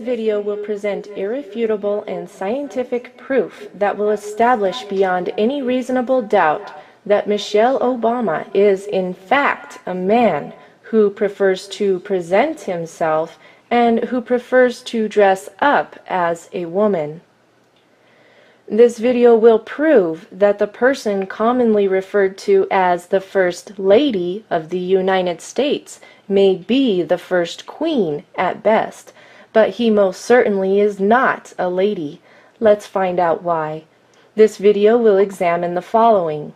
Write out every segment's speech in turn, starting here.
video will present irrefutable and scientific proof that will establish beyond any reasonable doubt that Michelle Obama is in fact a man who prefers to present himself and who prefers to dress up as a woman. This video will prove that the person commonly referred to as the First Lady of the United States may be the First Queen at best, but he most certainly is not a lady. Let's find out why. This video will examine the following.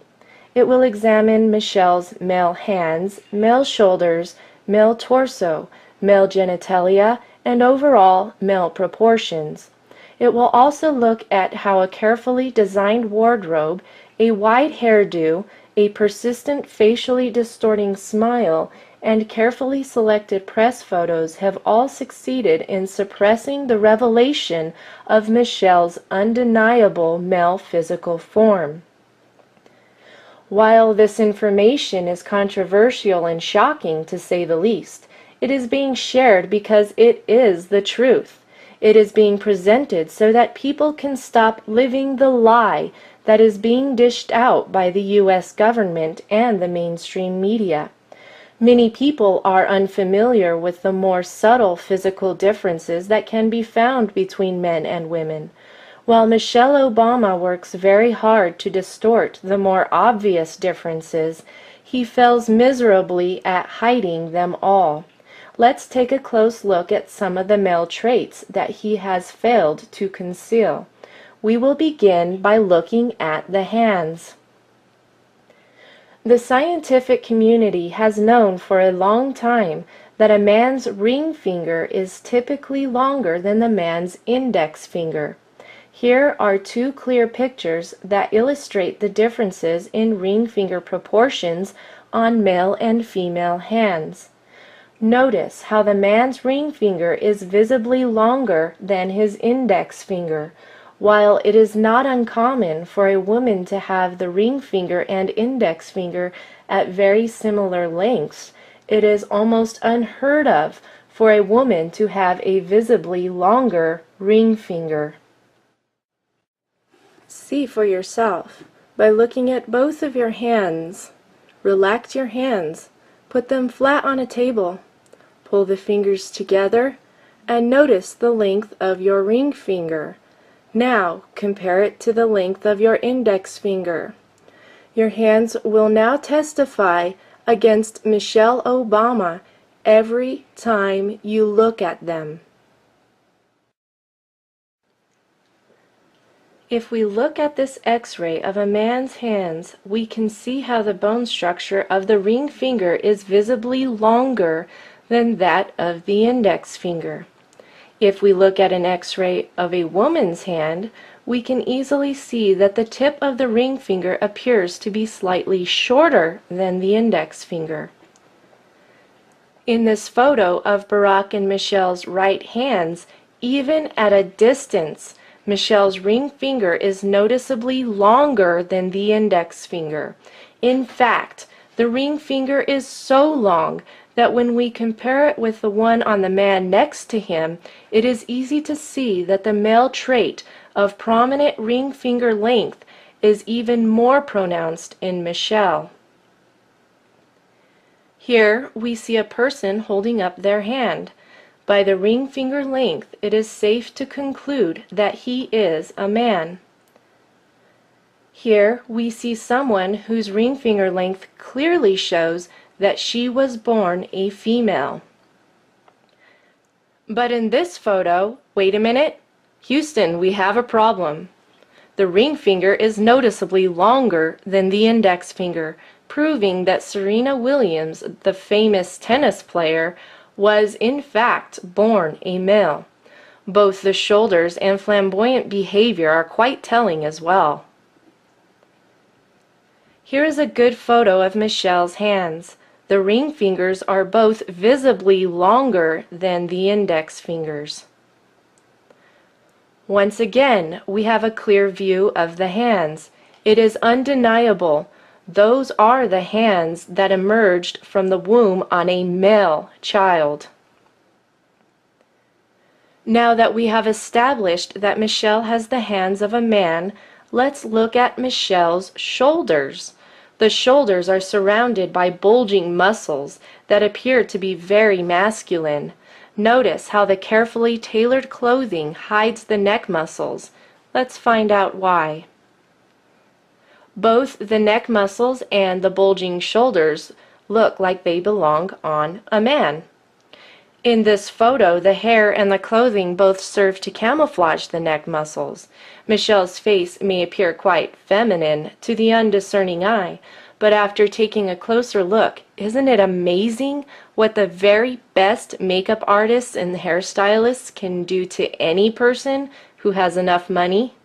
It will examine Michelle's male hands, male shoulders, male torso, male genitalia, and overall male proportions. It will also look at how a carefully designed wardrobe, a wide hairdo, a persistent facially distorting smile, and carefully selected press photos have all succeeded in suppressing the revelation of Michelle's undeniable male physical form. While this information is controversial and shocking to say the least, it is being shared because it is the truth. It is being presented so that people can stop living the lie that is being dished out by the U.S. government and the mainstream media. Many people are unfamiliar with the more subtle physical differences that can be found between men and women. While Michelle Obama works very hard to distort the more obvious differences, he fails miserably at hiding them all. Let's take a close look at some of the male traits that he has failed to conceal. We will begin by looking at the hands. The scientific community has known for a long time that a man's ring finger is typically longer than the man's index finger. Here are two clear pictures that illustrate the differences in ring finger proportions on male and female hands. Notice how the man's ring finger is visibly longer than his index finger. While it is not uncommon for a woman to have the ring finger and index finger at very similar lengths, it is almost unheard of for a woman to have a visibly longer ring finger. See for yourself by looking at both of your hands. Relax your hands. Put them flat on a table. Pull the fingers together and notice the length of your ring finger. Now compare it to the length of your index finger. Your hands will now testify against Michelle Obama every time you look at them. If we look at this X-ray of a man's hands, we can see how the bone structure of the ring finger is visibly longer than that of the index finger. If we look at an X-ray of a woman's hand, we can easily see that the tip of the ring finger appears to be slightly shorter than the index finger. In this photo of Barack and Michelle's right hands, even at a distance, Michelle's ring finger is noticeably longer than the index finger. In fact, the ring finger is so long that when we compare it with the one on the man next to him, it is easy to see that the male trait of prominent ring finger length is even more pronounced in Michelle. Here we see a person holding up their hand. By the ring finger length, it is safe to conclude that he is a man. Here we see someone whose ring finger length clearly shows that she was born a female. But in this photo, wait a minute, Houston, we have a problem. The ring finger is noticeably longer than the index finger, proving that Serena Williams, the famous tennis player, was in fact born a male. Both the shoulders and flamboyant behavior are quite telling as well. Here is a good photo of Michelle's hands. The ring fingers are both visibly longer than the index fingers. Once again, we have a clear view of the hands. It is undeniable. Those are the hands that emerged from the womb on a male child. Now that we have established that Michelle has the hands of a man, let's look at Michelle's shoulders. The shoulders are surrounded by bulging muscles that appear to be very masculine. Notice how the carefully tailored clothing hides the neck muscles. Let's find out why. Both the neck muscles and the bulging shoulders look like they belong on a man. In this photo, the hair and the clothing both serve to camouflage the neck muscles. Michelle's face may appear quite feminine to the undiscerning eye, but after taking a closer look, isn't it amazing what the very best makeup artists and hairstylists can do to any person who has enough money?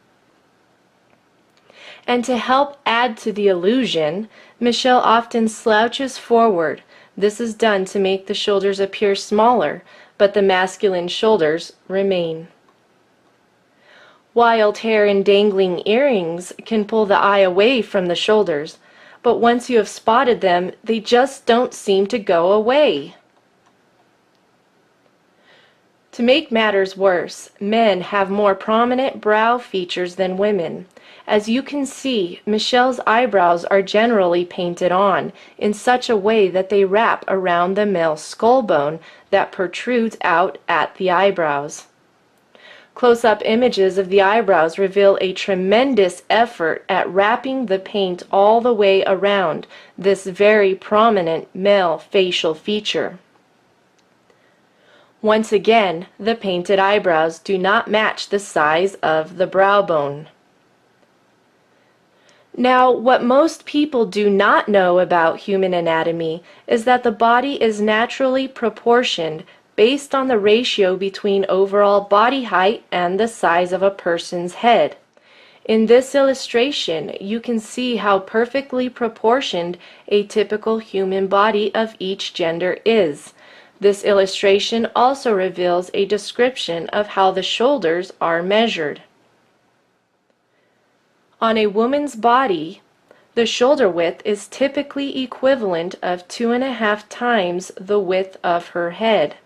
And to help add to the illusion, Michelle often slouches forward. This is done to make the shoulders appear smaller, but the masculine shoulders remain. Wild hair and dangling earrings can pull the eye away from the shoulders, but once you have spotted them, they just don't seem to go away. To make matters worse, men have more prominent brow features than women. As you can see, Michelle's eyebrows are generally painted on in such a way that they wrap around the male skull bone that protrudes out at the eyebrows. Close-up images of the eyebrows reveal a tremendous effort at wrapping the paint all the way around this very prominent male facial feature. Once again, the painted eyebrows do not match the size of the brow bone. Now, what most people do not know about human anatomy is that the body is naturally proportioned based on the ratio between overall body height and the size of a person's head. In this illustration, you can see how perfectly proportioned a typical human body of each gender is. This illustration also reveals a description of how the shoulders are measured. On a woman's body, the shoulder width is typically equivalent of 2.5 times the width of her head.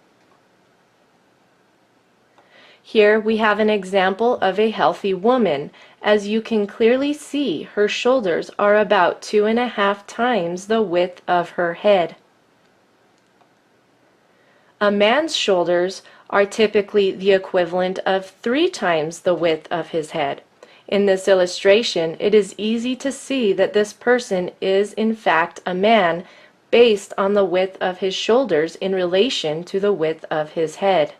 Here we have an example of a healthy woman. As you can clearly see, her shoulders are about 2.5 times the width of her head. A man's shoulders are typically the equivalent of 3 times the width of his head. In this illustration, it is easy to see that this person is in fact a man based on the width of his shoulders in relation to the width of his head.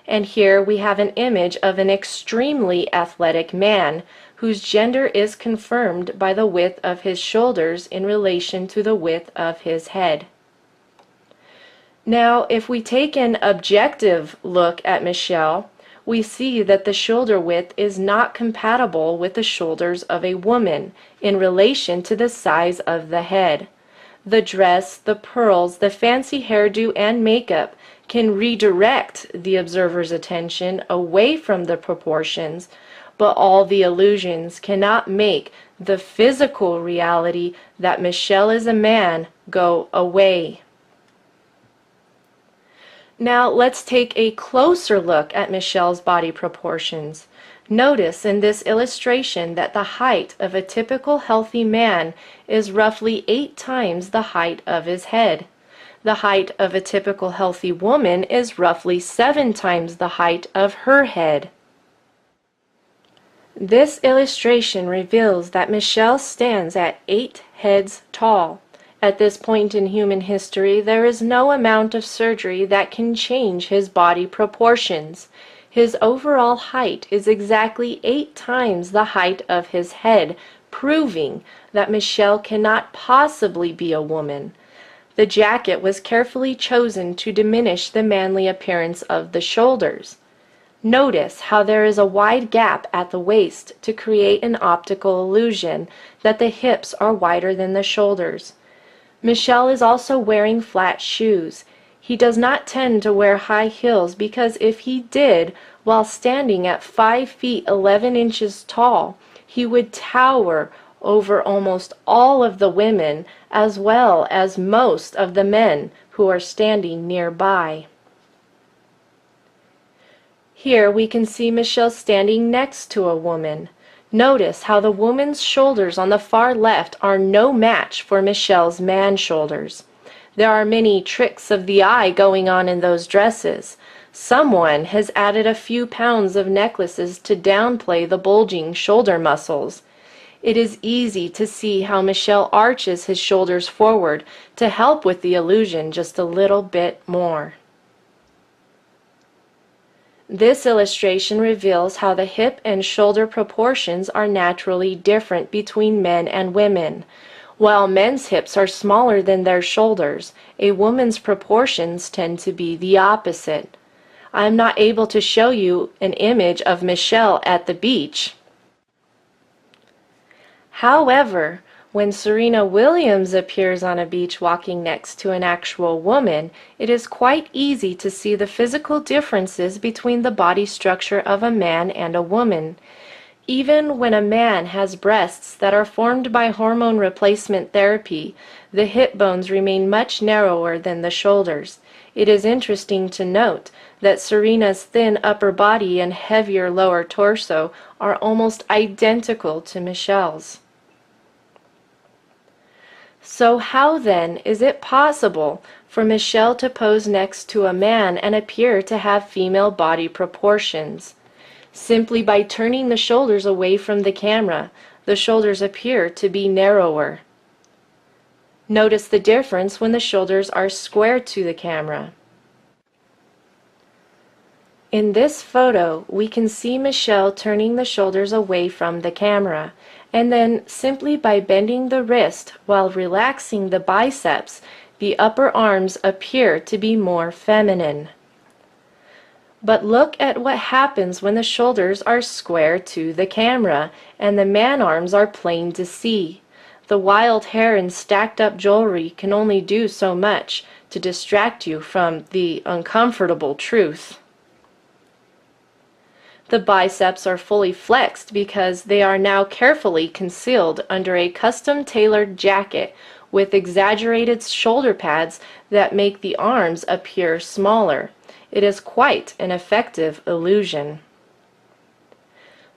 And here we have an image of an extremely athletic man whose gender is confirmed by the width of his shoulders in relation to the width of his head. Now, if we take an objective look at Michelle, we see that the shoulder width is not compatible with the shoulders of a woman in relation to the size of the head. The dress, the pearls, the fancy hairdo, and makeup can redirect the observer's attention away from the proportions, but all the illusions cannot make the physical reality that Michelle is a man go away. Now let's take a closer look at Michelle's body proportions. Notice in this illustration that the height of a typical healthy man is roughly 8 times the height of his head. The height of a typical healthy woman is roughly 7 times the height of her head. This illustration reveals that Michelle stands at 8 heads tall. At this point in human history, there is no amount of surgery that can change his body proportions. His overall height is exactly 8 times the height of his head, proving that Michelle cannot possibly be a woman. The jacket was carefully chosen to diminish the manly appearance of the shoulders. Notice how there is a wide gap at the waist to create an optical illusion that the hips are wider than the shoulders. Michelle is also wearing flat shoes. He does not tend to wear high heels because if he did, while standing at 5 feet 11 inches tall, he would tower over almost all of the women as well as most of the men who are standing nearby. Here we can see Michelle standing next to a woman. Notice how the woman's shoulders on the far left are no match for Michelle's man shoulders. There are many tricks of the eye going on in those dresses. Someone has added a few pounds of necklaces to downplay the bulging shoulder muscles. It is easy to see how Michelle arches his shoulders forward to help with the illusion just a little bit more. This illustration reveals how the hip and shoulder proportions are naturally different between men and women. While men's hips are smaller than their shoulders, a woman's proportions tend to be the opposite. I am not able to show you an image of Michelle at the beach. However, when Serena Williams appears on a beach walking next to an actual woman, it is quite easy to see the physical differences between the body structure of a man and a woman. Even when a man has breasts that are formed by hormone replacement therapy, the hip bones remain much narrower than the shoulders. It is interesting to note that Serena's thin upper body and heavier lower torso are almost identical to Michelle's. So how then is it possible for Michelle to pose next to a man and appear to have female body proportions? Simply by turning the shoulders away from the camera, the shoulders appear to be narrower. Notice the difference when the shoulders are square to the camera. In this photo, we can see Michelle turning the shoulders away from the camera, and then simply by bending the wrist while relaxing the biceps, the upper arms appear to be more feminine. But look at what happens when the shoulders are square to the camera and the man arms are plain to see. The wild hair and stacked up jewelry can only do so much to distract you from the uncomfortable truth. The biceps are fully flexed because they are now carefully concealed under a custom-tailored jacket with exaggerated shoulder pads that make the arms appear smaller. It is quite an effective illusion.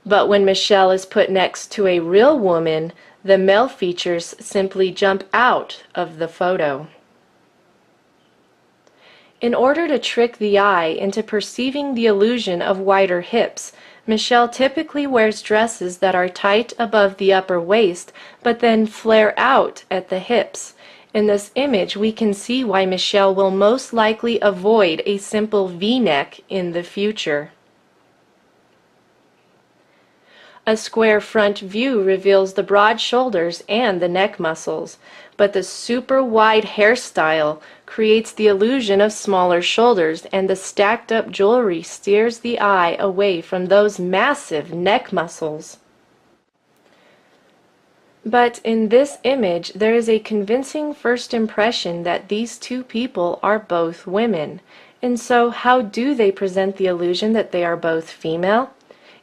But when Michelle is put next to a real woman, the male features simply jump out of the photo. In order to trick the eye into perceiving the illusion of wider hips, Michelle typically wears dresses that are tight above the upper waist but then flare out at the hips. In this image, we can see why Michelle will most likely avoid a simple V-neck in the future. A square front view reveals the broad shoulders and the neck muscles, but the super wide hairstyle creates the illusion of smaller shoulders, and the stacked up jewelry steers the eye away from those massive neck muscles. But in this image, there is a convincing first impression that these two people are both women. And so how do they present the illusion that they are both female?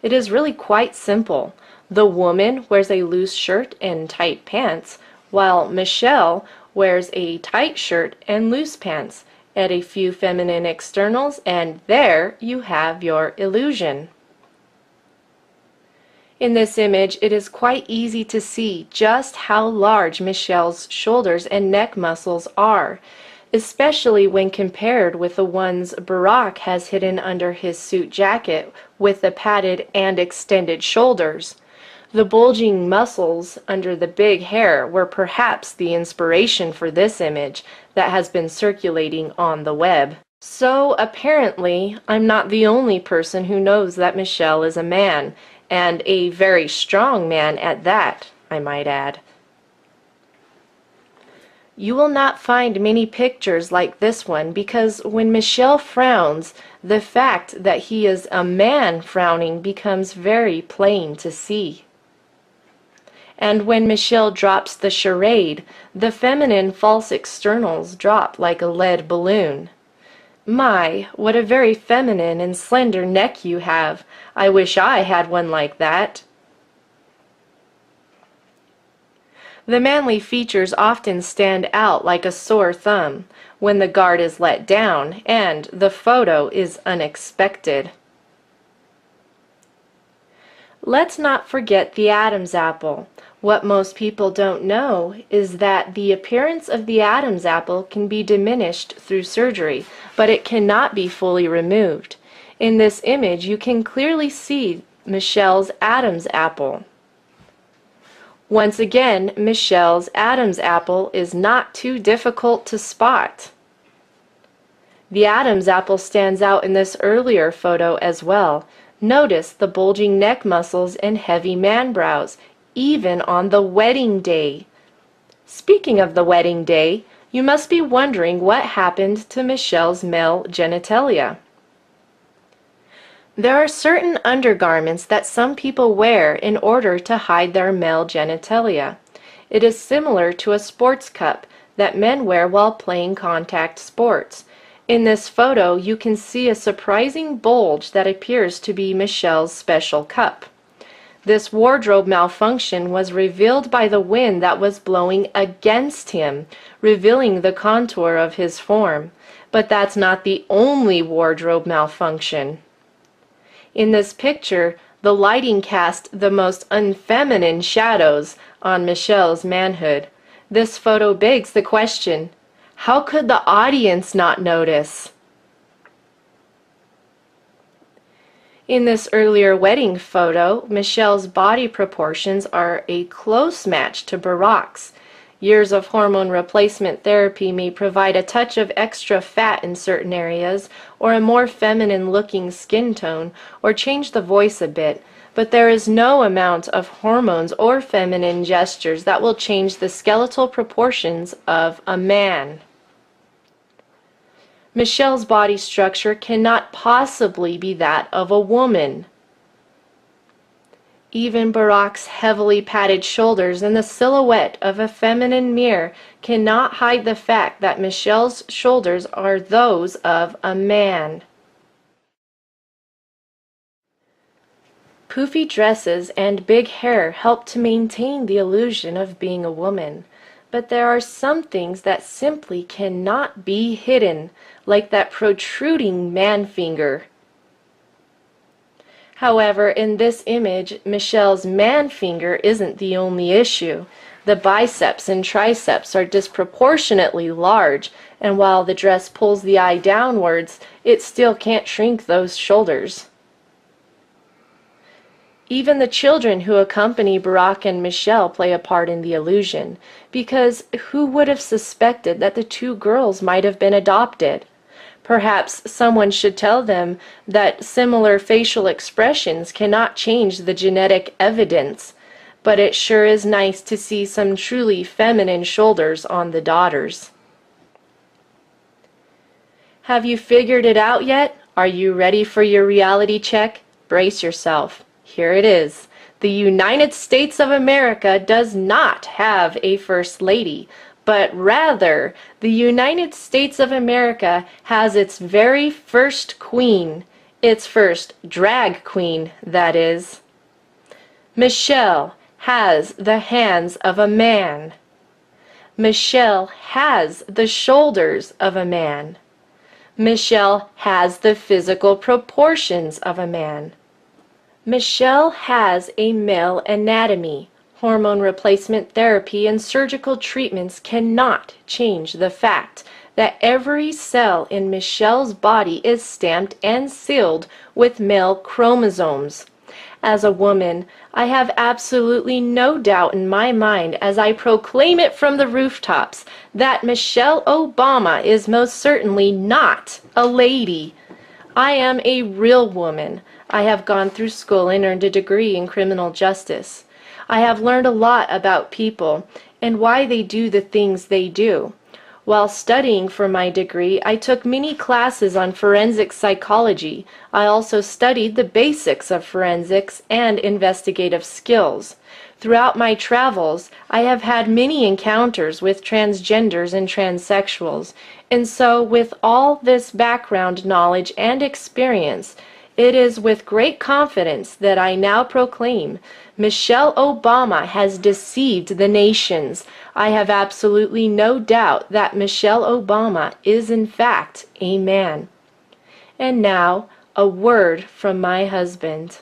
It is really quite simple. The woman wears a loose shirt and tight pants, while Michelle wears a tight shirt and loose pants. Add a few feminine externals, and there you have your illusion. In this image, it is quite easy to see just how large Michelle's shoulders and neck muscles are, especially when compared with the ones Barack has hidden under his suit jacket with the padded and extended shoulders. The bulging muscles under the big hair were perhaps the inspiration for this image that has been circulating on the web. So apparently, I'm not the only person who knows that Michelle is a man, and a very strong man at that, I might add. You will not find many pictures like this one because when Michelle frowns, the fact that he is a man frowning becomes very plain to see. And when Michelle drops the charade, the feminine false externals drop like a lead balloon. My, what a very feminine and slender neck you have. I wish I had one like that. The manly features often stand out like a sore thumb when the guard is let down and the photo is unexpected. Let's not forget the Adam's apple. What most people don't know is that the appearance of the Adam's apple can be diminished through surgery, but it cannot be fully removed. In this image, you can clearly see Michelle's Adam's apple. Once again, Michelle's Adam's apple is not too difficult to spot. The Adam's apple stands out in this earlier photo as well. Notice the bulging neck muscles and heavy man brows, even on the wedding day. Speaking of the wedding day, you must be wondering what happened to Michelle's male genitalia. There are certain undergarments that some people wear in order to hide their male genitalia. It is similar to a sports cup that men wear while playing contact sports. In this photo, you can see a surprising bulge that appears to be Michelle's special cup. This wardrobe malfunction was revealed by the wind that was blowing against him, revealing the contour of his form. But that's not the only wardrobe malfunction. In this picture, the lighting cast the most unfeminine shadows on Michelle's manhood. This photo begs the question, how could the audience not notice? In this earlier wedding photo, Michelle's body proportions are a close match to Barack's. Years of hormone replacement therapy may provide a touch of extra fat in certain areas, or a more feminine-looking skin tone, or change the voice a bit, but there is no amount of hormones or feminine gestures that will change the skeletal proportions of a man. Michelle's body structure cannot possibly be that of a woman. Even Barack's heavily padded shoulders and the silhouette of a feminine mirror cannot hide the fact that Michelle's shoulders are those of a man. Poofy dresses and big hair help to maintain the illusion of being a woman. But there are some things that simply cannot be hidden, like that protruding man finger. However, in this image, Michelle's man finger isn't the only issue. The biceps and triceps are disproportionately large, and while the dress pulls the eye downwards, it still can't shrink those shoulders. Even the children who accompany Barack and Michelle play a part in the illusion, because who would have suspected that the two girls might have been adopted? Perhaps someone should tell them that similar facial expressions cannot change the genetic evidence, but it sure is nice to see some truly feminine shoulders on the daughters. Have you figured it out yet? Are you ready for your reality check? Brace yourself. Here it is. The United States of America does not have a First Lady, but rather the United States of America has its very first queen, its first drag queen, that is. Michelle has the hands of a man. Michelle has the shoulders of a man. Michelle has the physical proportions of a man. Michelle has a male anatomy. Hormone replacement therapy and surgical treatments cannot change the fact that every cell in Michelle's body is stamped and sealed with male chromosomes. As a woman, I have absolutely no doubt in my mind as I proclaim it from the rooftops that Michelle Obama is most certainly not a lady. I am a real woman. I have gone through school and earned a degree in criminal justice. I have learned a lot about people and why they do the things they do. While studying for my degree, I took many classes on forensic psychology. I also studied the basics of forensics and investigative skills. Throughout my travels, I have had many encounters with transgenders and transsexuals, and so with all this background knowledge and experience, it is with great confidence that I now proclaim Michelle Obama has deceived the nations. I have absolutely no doubt that Michelle Obama is in fact a man. And now, a word from my husband.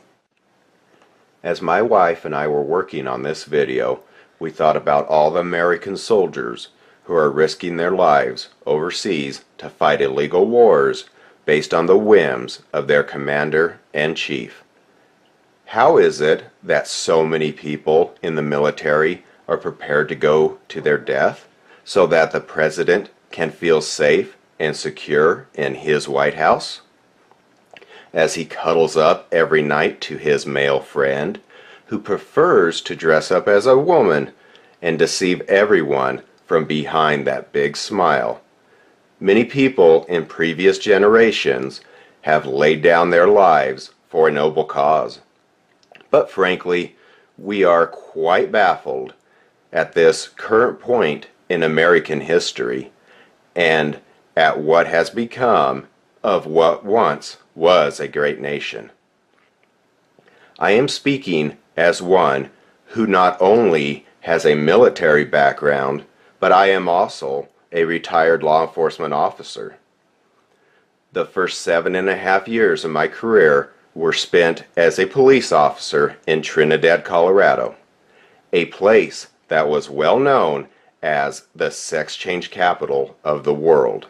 As my wife and I were working on this video, we thought about all the American soldiers who are risking their lives overseas to fight illegal wars based on the whims of their commander-in-chief. How is it that so many people in the military are prepared to go to their death so that the president can feel safe and secure in his White House? As he cuddles up every night to his male friend, who prefers to dress up as a woman and deceive everyone from behind that big smile. Many people in previous generations have laid down their lives for a noble cause. But frankly, we are quite baffled at this current point in American history and at what has become of what once was a great nation. I am speaking as one who not only has a military background, but I am also a retired law enforcement officer. The first 7.5 years of my career were spent as a police officer in Trinidad, Colorado, a place that was well known as the sex change capital of the world.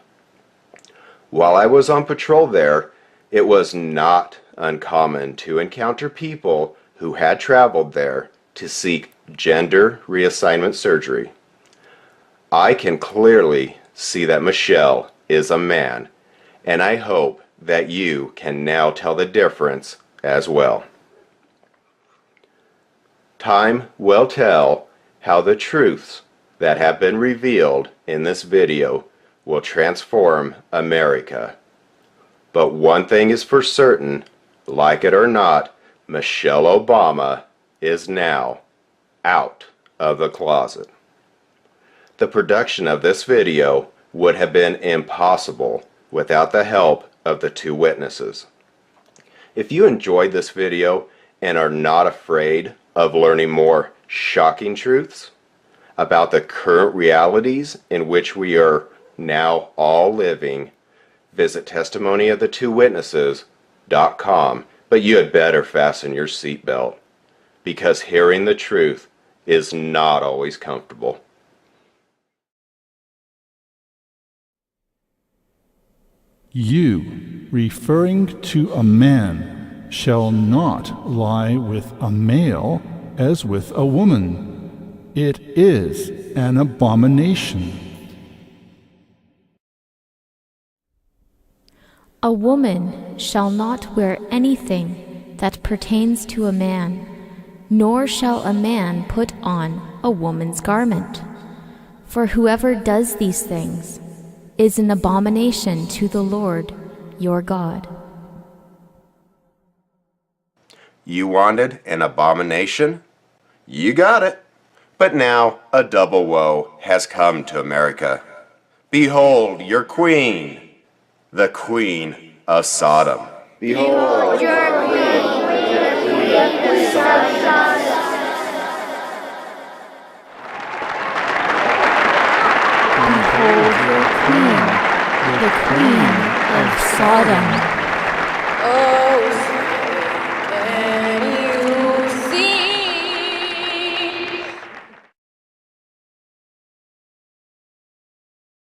While I was on patrol there, it was not uncommon to encounter people who had traveled there to seek gender reassignment surgery. I can clearly see that Michelle is a man, and I hope that you can now tell the difference as well. Time will tell how the truths that have been revealed in this video will transform America. But one thing is for certain, like it or not, Michelle Obama is now out of the closet. The production of this video would have been impossible without the help of the two witnesses. If you enjoyed this video and are not afraid of learning more shocking truths about the current realities in which we are now all living, visit testimonyofthetwowitnesses.com, but you had better fasten your seatbelt, because hearing the truth is not always comfortable. You, referring to a man, shall not lie with a male as with a woman. It is an abomination. A woman shall not wear anything that pertains to a man, nor shall a man put on a woman's garment. For whoever does these things is an abomination to the Lord your God. You wanted an abomination? You got it. But now a double woe has come to America. Behold your queen, the Queen of Sodom. Behold your queen, the Queen of Sodom. Behold your queen, the Queen of Sodom.